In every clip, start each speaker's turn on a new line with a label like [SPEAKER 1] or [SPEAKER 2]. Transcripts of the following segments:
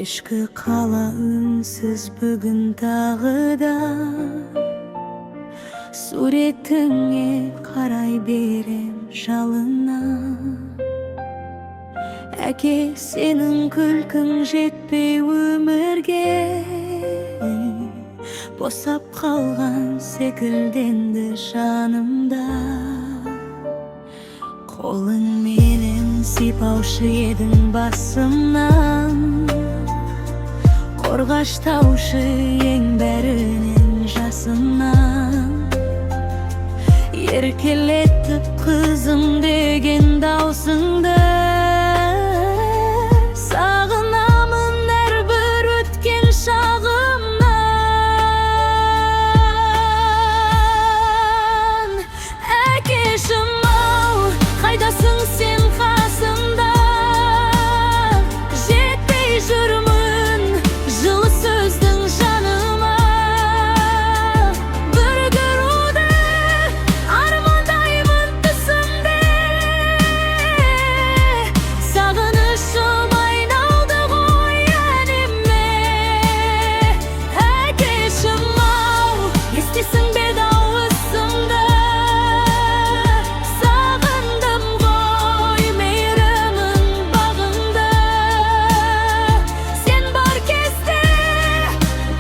[SPEAKER 1] Кешкі қала үнсіз бүгін тағы да суретіңе қарай берем жалына. Әке, сенің күлкің жетпей өмірге, босап қалған секілденді жанымда. Қолың менен сипаушы едің басымнан, қорғаштаушы ең бәрінен жасымнан. Еркелетіп қызым деген даусыңды, сағынамын әрбір өткен шағымнан. Әкешім-ау, қайдасың сен қасымда? Жетпей жүрмін жылы сөздің жаныма. Бір көруді армандаймын түсімде, сағынышым айналды ғой әнеме. Әкешім-ау, естесің бе дауысымды? Сағындым ғой мейірімін бағыңды. Сен бар кезде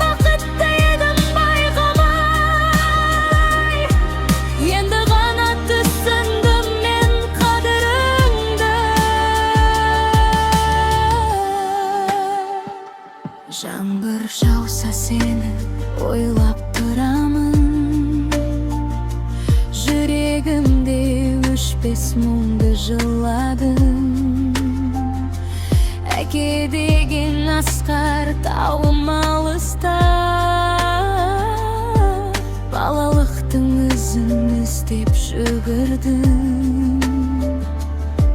[SPEAKER 1] бақытты едім байқамай, енді ғана түсіндім мен қадіріңді. Жаңбыр жауса сені ойлап тұрамын, жүрегімде өшпес мұңды жыладым. Әке деген асқар тауым алыста, балалықтың ізін іздеп жүгірдім.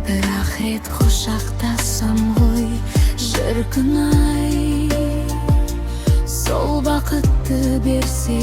[SPEAKER 1] Бірақ рет құшақтасам ғой шіркін-ай, сол бақытты берсе